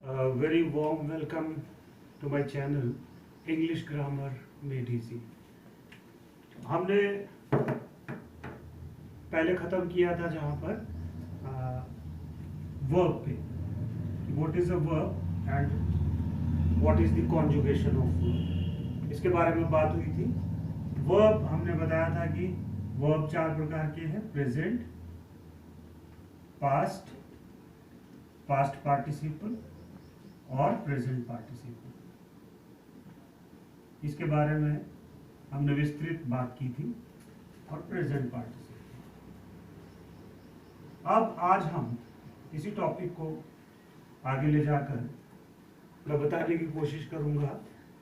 Very warm welcome to my channel English Grammar Made Easy. हमने पहले ख़त्म किया था जहाँ पर वर्ब पे, what is a verb and what is the conjugation of verb, इसके बारे में बात हुई थी. वर्ब हमने बताया था कि वर्ब 4 प्रकार के हैं: प्रेजेंट, पास्ट, पास्ट पार्टिसिपल और प्रेजेंट पार्टिसिपल. इसके बारे में हमने विस्तृत बात की थी. और प्रेजेंट पार्टिसिपल. अब आज हम इसी टॉपिक को आगे ले जाकर मैं बताने की कोशिश करूंगा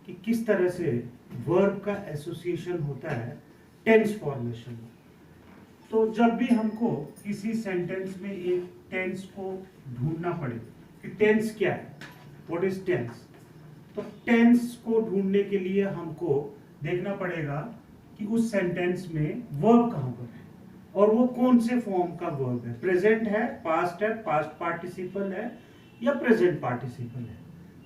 कि किस तरह से वर्ब का एसोसिएशन होता है टेंस फॉर्मेशन में. तो जब भी हमको किसी सेंटेंस में एक टेंस को ढूंढना पड़े कि टेंस क्या है, व्हाट इज टेंस, तो टेंस को ढूंढने के लिए हमको देखना पड़ेगा कि उस सेंटेंस में वर्ब कहाँ पर है और वो कौन से फॉर्म का वर्ब है. प्रेजेंट है, पास्ट है, पास्ट पार्टिसिपल है या प्रेजेंट पार्टिसिपल है.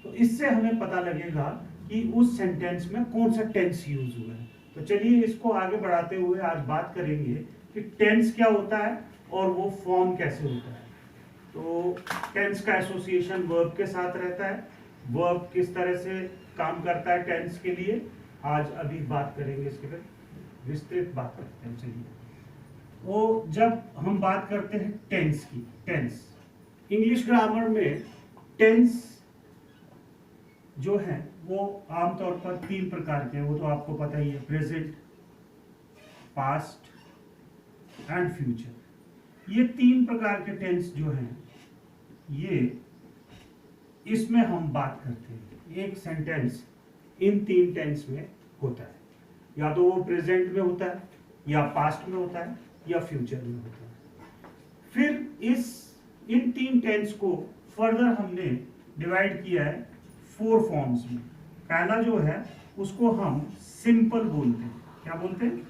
तो इससे हमें पता लगेगा कि उस सेंटेंस में कौन सा टेंस यूज हुआ है. तो चलिए इसको आगे बढ़ाते हुए आज बात करेंगे कि टेंस क्या होता है और वो फॉर्म कैसे होता है. तो टेंस का एसोसिएशन वर्ब के साथ रहता है. वर्ब किस तरह से काम करता है टेंस के लिए, आज अभी बात करेंगे. इसके पर विस्तृत बात करते हैं. चलिए, वो जब हम बात करते हैं टेंस की, टेंस इंग्लिश ग्रामर में टेंस जो है वो आमतौर पर 3 प्रकार के हैं. वो तो आपको पता ही है: प्रेजेंट, पास्ट एंड फ्यूचर. ये 3 प्रकार के टेंस जो हैं, ये इसमें हम बात करते हैं. एक सेंटेंस इन 3 टेंस में होता है. या तो वो प्रेजेंट में होता है, या पास्ट में होता है, या फ्यूचर में होता है. फिर इन 3 टेंस को फर्दर हमने डिवाइड किया है 4 फॉर्म्स में. पहला जो है उसको हम सिंपल बोलते हैं. क्या बोलते हैं?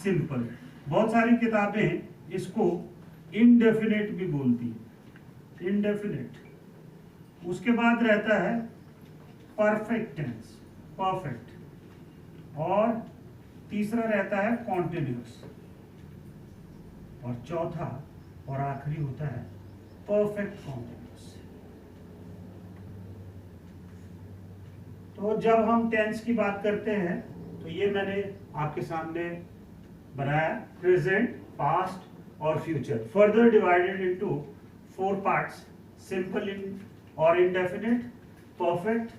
सिंपल. बहुत सारी किताबें इसको इनडेफिनेट भी बोलती है, इनडेफिनेट. उसके बाद रहता है परफेक्ट टेंस, परफेक्ट. और तीसरा रहता है कॉन्टिन्यूअस. और चौथा और आखिरी होता है परफेक्ट कॉन्टिन्यूअस. तो जब हम टेंस की बात करते हैं तो ये मैंने आपके सामने बनाया: प्रेजेंट, पास्ट और future, further divided into 4 parts: simple in और इंडेफिनिट, परफेक्ट,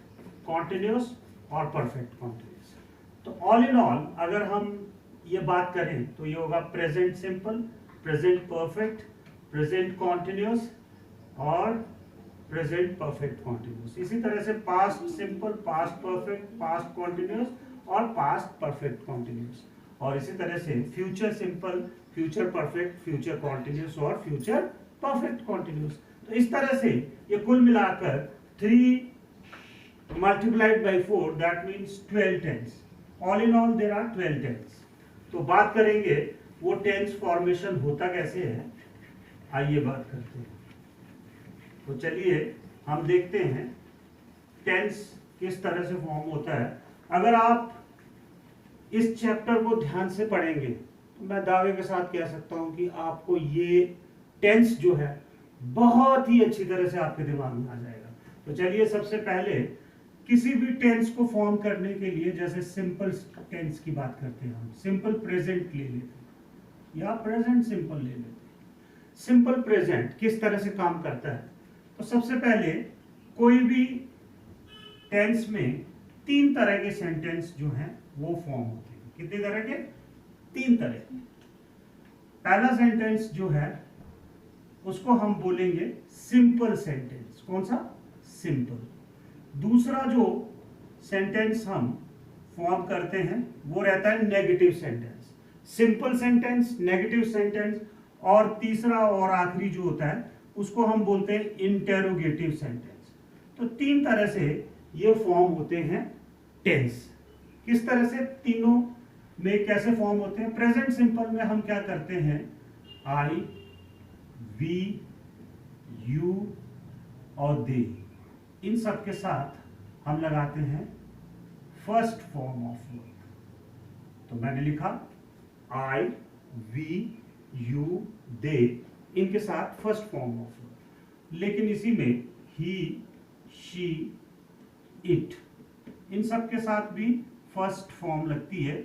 कॉन्टिन्यूअस और परफेक्ट कॉन्टिन्यूअस. तो ऑल इन ऑल अगर हम ये बात करें तो ये होगा present simple, present perfect, present continuous और प्रेजेंट परफेक्ट कॉन्टिन्यूअस. इसी तरह से past simple, past perfect, past continuous और पास्ट परफेक्ट कॉन्टिन्यूअस. और इसी तरह से future simple, future perfect, future continuous और फ्यूचर परफेक्ट कॉन्टिन्यूअस. तो इस तरह से ये कुल मिलाकर 3 multiplied by 4 that means 12 tense. All in all there are 12 tense. तो बात करेंगे वो टेंस फॉर्मेशन होता कैसे है. आइए बात करते हैं. तो चलिए हम देखते हैं टेंस किस तरह से फॉर्म होता है. अगर आप इस चैप्टर को ध्यान से पढ़ेंगे तो मैं दावे के साथ कह सकता हूं कि आपको ये टेंस जो है बहुत ही अच्छी तरह से आपके दिमाग में आ जाएगा. तो चलिए सबसे पहले किसी भी टेंस को फॉर्म करने के लिए, जैसे सिंपल टेंस की बात करते हैं, हम सिंपल प्रेजेंट ले लेते हैं या प्रेजेंट सिंपल ले लेते हैं. सिंपल प्रेजेंट किस तरह से काम करता है. तो सबसे पहले कोई भी टेंस में 3 तरह के सेंटेंस जो हैं वो फॉर्म होते हैं. कितने तरह के? 3 तरह के. पहला सेंटेंस जो है उसको हम बोलेंगे सिंपल सेंटेंस. कौन सा? सिंपल. दूसरा जो सेंटेंस हम फॉर्म करते हैं वो रहता है negative sentence. Simple sentence, negative sentence. और तीसरा और आखिरी जो होता है उसको हम बोलते हैं इंटेरोगेटिव सेंटेंस. तो 3 तरह से ये फॉर्म होते हैं टेंस. किस तरह से तीनों में कैसे फॉर्म होते हैं? प्रेजेंट सिंपल में हम क्या करते हैं? आई, वी, यू और दे, इन सब के साथ हम लगाते हैं फर्स्ट फॉर्म ऑफ वर्ब। तो मैंने लिखा आई, वी, यू, दे, इनके साथ फर्स्ट फॉर्म ऑफ वर्ब। लेकिन इसी में ही, शी, इट, इन सब के साथ भी फर्स्ट फॉर्म लगती है,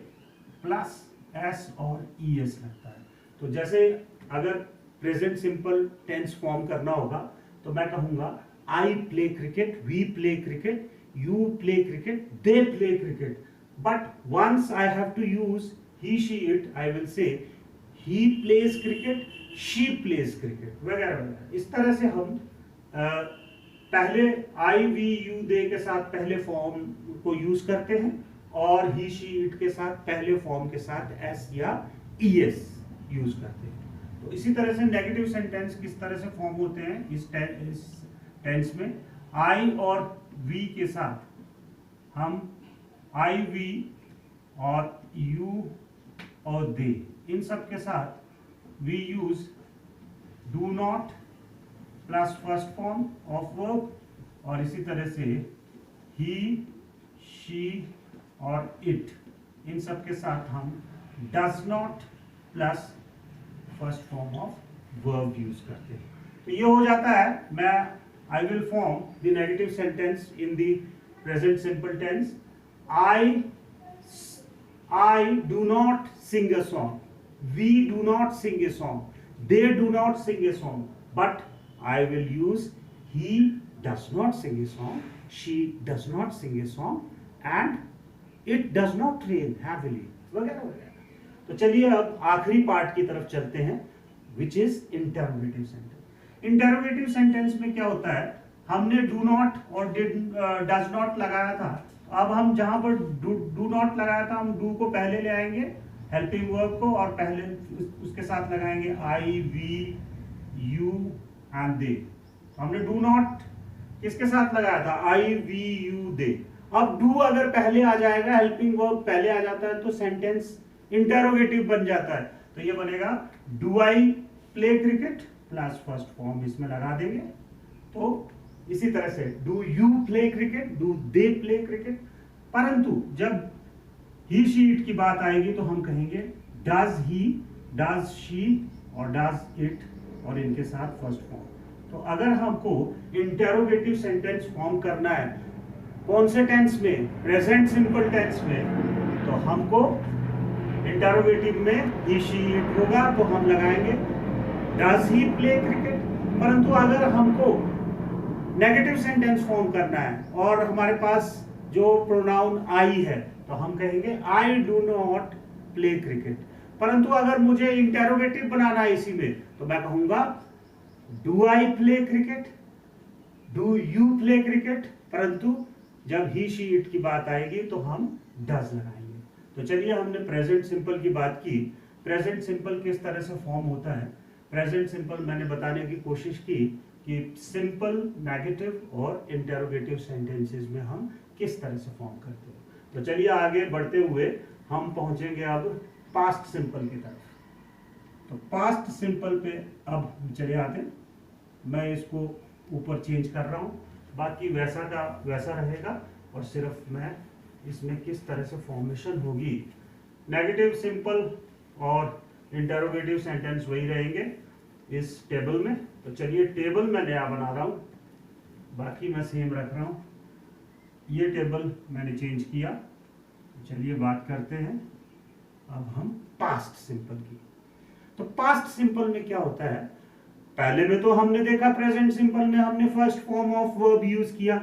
प्लस एस और ई एस लगता है। तो जैसे अगर प्रेजेंट सिंपल टेंस फॉर्म करना होगा तो मैं कहूंगा I play cricket, we play cricket, you play cricket, they play cricket. But once I have to use he, she, it, I will say he plays cricket, she plays cricket, वगैरह वगैरह। इस तरह से हम पहले I, we, you, they के साथ पहले फॉर्म को यूज करते हैं और he, she, it के साथ पहले फॉर्म के साथ s या es यूज करते हैं। तो इसी तरह से नेगेटिव सेंटेंस किस तरह से फॉर्म होते हैं इस टेंस में, I और वी के साथ हम आई, वी और यू और दे, इन सब के साथ we use do not plus first form of verb, और इसी तरह से ही, शी और इट, इन सब के साथ हम does not plus first form of verb use करते हैं। तो ये हो जाता है, मैं I will form the negative sentence in the present simple tense. I do not sing a song. We do not sing a song. They do not sing a song. But I will use he does not sing a song. She does not sing a song. And it does not rain heavily. वगैरह वगैरह। तो चलिए अब आखिरी part की तरफ चलते हैं, which is interrogative sentence। Interrogative sentence में क्या होता है, हमने डू नॉट और डज नॉट लगाया था। अब हम जहां पर डू नॉट लगाया था, हम डू को पहले ले आएंगे हेल्पिंग वर्ब को, और पहले उसके साथ लगाएंगे आई, वी, यू एंड दे। हमने डू नॉट किसके साथ लगाया था, आई, वी, यू, दे। अब डू अगर पहले आ जाएगा, हेल्पिंग वर्ब पहले आ जाता है, तो सेंटेंस इंटरोगेटिव बन जाता है। तो ये बनेगा do I play cricket plus first form इसमें लगा देंगे। तो इसी तरह से do you play cricket, do they play cricket. परंतु जब ही, शी, इट की बात आएगी तो हम कहेंगे डज ही, डज शी और डज इट, और इनके साथ फर्स्ट फॉर्म। तो अगर हमको इंटरोगेटिव सेंटेंस फॉर्म करना है कौन से टेंस में, प्रेजेंट सिंपल टेंस में, तो हमको इंटरोगेटिव में ही, शी, इट होगा, तो हम लगाएंगे Does he play cricket? परंतु अगर हमको नेगेटिव सेंटेंस फॉर्म करना है और हमारे पास जो प्रोनाउन आई है, तो हम कहेंगे I do not play cricket. परंतु अगर मुझे इंटेरोगेटिव बनाना है इसी में, तो मैं कहूंगा do I play cricket, do you play cricket. परंतु जब ही, शी, इट की बात आएगी तो हम डज लगाएंगे। तो चलिए, हमने प्रेजेंट सिंपल की बात की। प्रेजेंट सिंपल किस तरह से फॉर्म होता है, प्रेजेंट सिंपल मैंने बताने की कोशिश की कि सिंपल, नेगेटिव और इंटरोगेटिव सेंटेंसेस में हम किस तरह से फॉर्म करते हैं। तो चलिए आगे बढ़ते हुए हम पहुंचेंगे अब पास्ट सिंपल की तरफ। तो पास्ट सिंपल पे अब चले आते हैं। मैं इसको ऊपर चेंज कर रहा हूं, बाकी वैसा का वैसा रहेगा, और सिर्फ मैं इसमें किस तरह से फॉर्मेशन होगी। नेगेटिव सिंपल और इंटरोगेटिव सेंटेंस वही रहेंगे इस टेबल में। तो चलिए, टेबल मैं नया बना रहा हूं, बाकी मैं सेम रख रहा हूं। ये टेबल मैंने चेंज किया। चलिए बात करते हैं अब हम पास्ट सिंपल की। तो पास्ट सिंपल में क्या होता है, पहले में तो हमने देखा प्रेजेंट सिंपल में हमने first form of verb use किया।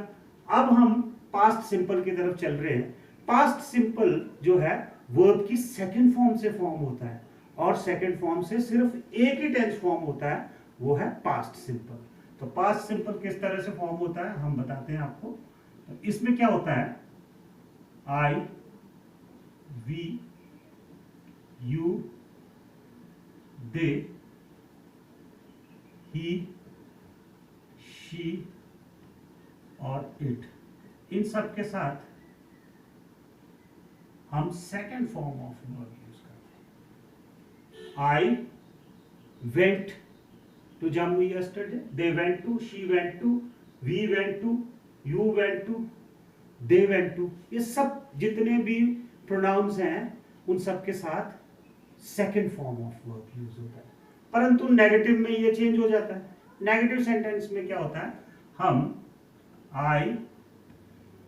अब हम पास्ट सिंपल की तरफ चल रहे हैं। पास्ट सिंपल जो है वर्ब की सेकंड फॉर्म से फॉर्म होता है, और सेकंड फॉर्म से सिर्फ एक ही टेंस फॉर्म होता है, वो है पास्ट सिंपल। तो पास्ट सिंपल किस तरह से फॉर्म होता है हम बताते हैं आपको। तो इसमें क्या होता है, I, we, you, they, he, she और इट, इन सब के साथ हम second form of verb use करते हैं। I went to Jammu yesterday, they went to, she went to, we went to, you went to, they went to, ये सब जितने भी प्रोनाउंस हैं उन सब के साथ second form of verb use होता है। परंतु नेगेटिव में ये चेंज हो जाता है। नेगेटिव सेंटेंस में क्या होता है, हम I,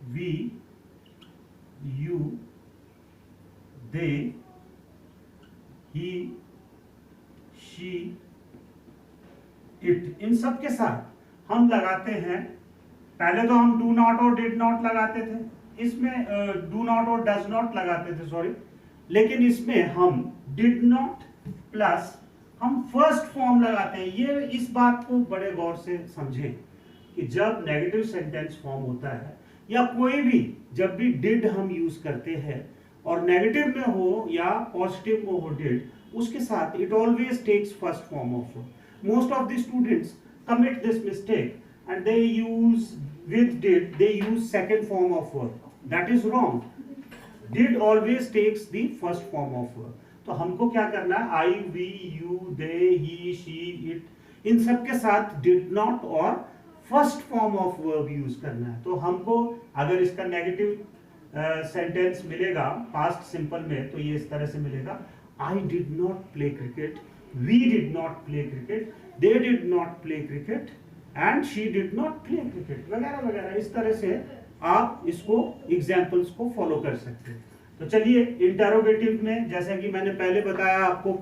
we, you, they, he, she, it, इन सब के साथ हम लगाते हैं, पहले तो हम डू नॉट और डिड नॉट लगाते थे, इसमें डू नॉट और डज नॉट लगाते थे, सॉरी, लेकिन इसमें हम डिड नॉट प्लस हम फर्स्ट फॉर्म लगाते हैं। ये इस बात को बड़े गौर से समझें कि जब नेगेटिव सेंटेंस फॉर्म होता है या कोई भी, जब भी डिड हम यूज करते हैं और नेगेटिव में हो या पॉजिटिव में हो डिड, उसके साथ it always takes first form of verb. Most of the students commit this mistake and they use with did, they use second form of verb. That is wrong. Did always takes the first form of verb. तो हमको क्या करना है, I, we, you, they, he, she, it, इन सब के साथ did not और first form of verb use करना है। तो हमको अगर इसका नेगेटिव सेंटेंस मिलेगा पास्ट सिंपल में, तो ये इस तरह से मिलेगा, I did not play cricket, we did not play cricket, they did not play cricket, and she did not play cricket, वगैरह वगैरह। इस तरह से आप इसको एग्जाम्पल्स को फॉलो कर सकते हैं। तो चलिए इंटरोगेटिव में, जैसे कि मैंने पहले बताया आपको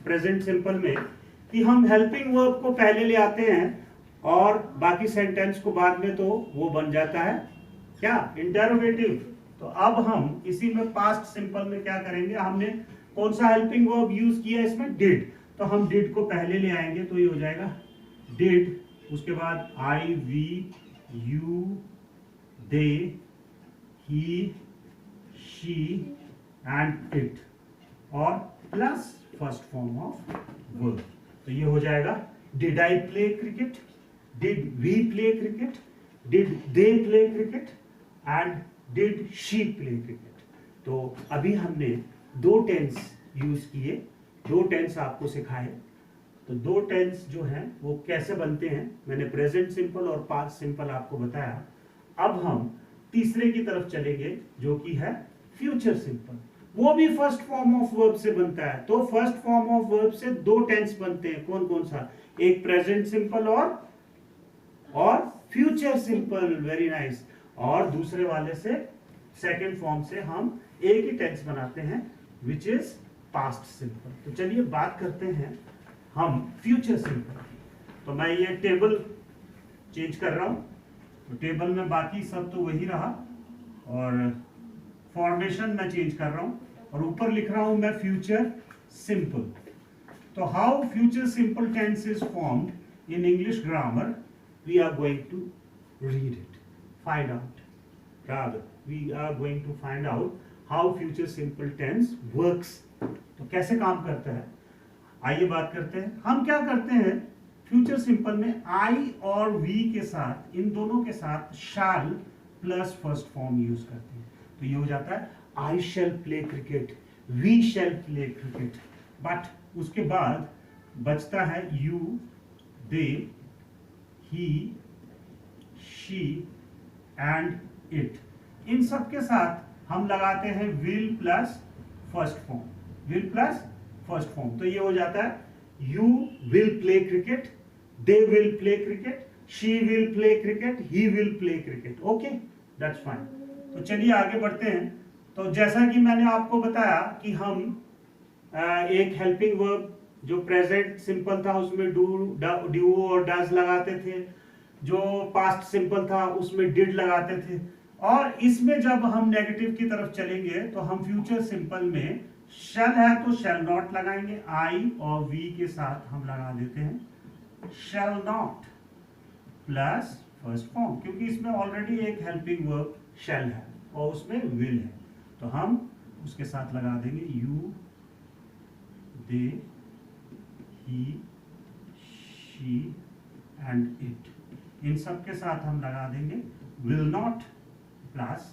प्रेजेंट सिंपल में, कि हम हेल्पिंग वर्ब को पहले ले आते हैं और बाकी सेंटेंस को बाद में, तो वो बन जाता है क्या, इंटरोगेटिव। तो अब हम इसी में पास्ट सिंपल में क्या करेंगे, हमने कौन सा हेल्पिंग वर्ब यूज किया इसमें, डिड, तो हम डिड को पहले ले आएंगे, तो ये हो जाएगा डिड, उसके बाद I, we, you, they, he, she and it, और plus first form of verb. तो ये हो जाएगा did I play cricket, did we play cricket, did they play cricket and did she play cricket. तो अभी हमने दो टेंस यूज किए, दो टेंस आपको सिखाए। तो दो टेंस जो हैं वो कैसे बनते हैं, मैंने प्रेजेंट सिंपल और पास्ट सिंपल आपको बताया। अब हम तीसरे की तरफ चलेंगे जो कि है फ्यूचर सिंपल। वो भी फर्स्ट फॉर्म ऑफ वर्ब से बनता है। तो फर्स्ट फॉर्म ऑफ वर्ब से दो टेंस बनते हैं, कौन कौन सा, एक प्रेजेंट सिंपल और फ्यूचर सिंपल, वेरी नाइस। और दूसरे वाले से सेकंड फॉर्म से हम एक ही टेंस बनाते हैं विच इज पास्ट सिंपल। तो चलिए बात करते हैं हम फ्यूचर सिंपल। तो मैं ये टेबल चेंज कर रहा हूं, तो टेबल में बाकी सब तो वही रहा और फॉर्मेशन मैं चेंज कर रहा हूं, और ऊपर लिख रहा हूं मैं फ्यूचर सिंपल। तो how future simple tense is formed in English grammar, we are going to read it, find out, rather we are going to find out how future simple tense works। तो कैसे काम करता है, आइए बात करते हैं। हम क्या करते हैं फ्यूचर सिंपल में, आई और वी के साथ, इन दोनों के साथ shall plus first form use करते हैं। तो ये हो जाता है I shall play cricket, we shall play cricket, but उसके बाद बचता है you, they, he, she and it. इन सब के साथ हम लगाते हैं will plus first form, will plus first form. तो ये हो जाता है you will play cricket, they will play cricket, she will play cricket, he will play cricket. Okay, that's fine. तो चलिए आगे बढ़ते हैं। तो जैसा कि मैंने आपको बताया कि हम एक हेल्पिंग वर्ब जो प्रेजेंट सिंपल था उसमें डू और डज लगाते थे, जो पास्ट सिंपल था उसमें डिड लगाते थे, और इसमें जब हम नेगेटिव की तरफ चलेंगे तो हम फ्यूचर सिंपल में शैल है तो शैल नॉट लगाएंगे, आई और वी के साथ हम लगा देते हैं shall not plus first form, क्योंकि इसमें ऑलरेडी एक हेल्पिंग वर्ब शैल है और उसमें विल है, तो हम उसके साथ लगा देंगे you, they, he, she and it. इन सब के साथ हम लगा देंगे will not plus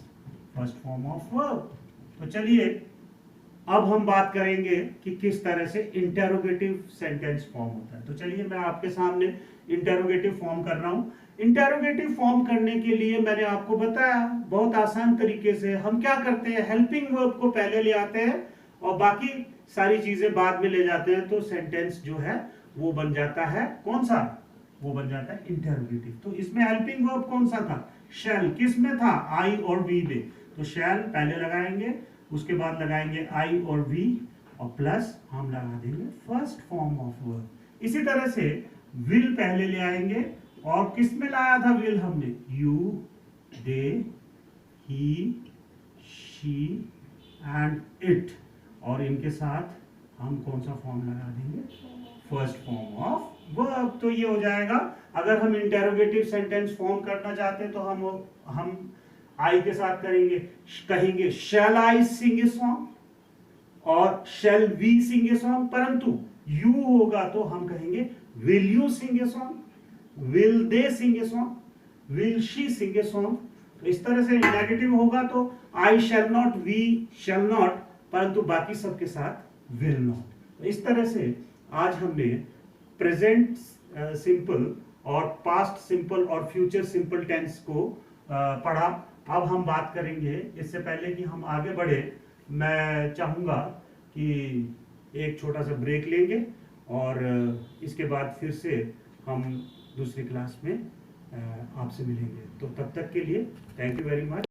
first form of verb. तो चलिए अब हम बात करेंगे कि किस तरह से इंटरोगेटिव सेंटेंस फॉर्म होता है। तो चलिए मैं आपके सामने इंटरोगेटिव फॉर्म कर रहा हूं इंटेरोगेटिव फॉर्म करने के लिए मैंने आपको बताया बहुत आसान तरीके से हम क्या करते हैं, हेल्पिंग वर्ब को पहले ले आते हैं और बाकी सारी चीजें बाद में ले जाते हैं, तो सेंटेंस जो है वो बन जाता है कौन सा, वो बन जाता है इंटेरोगेटिव। तो इसमें हेल्पिंग वर्ब कौन सा था, शैल। किस में था, आई और वी में। तो शैल पहले लगाएंगे, उसके बाद लगाएंगे आई और वी, और प्लस हम लगा देंगे फर्स्ट फॉर्म ऑफ वर्ब। इसी तरह से विल पहले ले आएंगे, और किस में लाया था विल हमने, you, they, he, she and it, और इनके साथ हम कौन सा फॉर्म लगा देंगे, फर्स्ट फॉर्म ऑफ वर्ब। तो ये हो जाएगा। अगर हम इंटेरोगेटिव सेंटेंस फॉर्म करना चाहते हैं तो हम आई के साथ कहेंगे शैल आई सिंग ए सॉन्ग और shall we sing a song, परंतु यू होगा तो हम कहेंगे will you sing a song, will they sing a song, will she sing a song. तो इस तरह से नेगेटिव होगा तो I shall not, we shall not, परंतु बाकी सबके साथ विल नॉट। तो इस तरह से आज हमने प्रेजेंट सिंपल और पास्ट सिंपल और फ्यूचर सिंपल टेंस को पढ़ा। अब हम बात करेंगे, इससे पहले कि हम आगे बढ़े मैं चाहूँगा कि एक छोटा सा ब्रेक लेंगे और इसके बाद फिर से हम दूसरी क्लास में आपसे मिलेंगे। तो तब तक के लिए थैंक यू वेरी मच।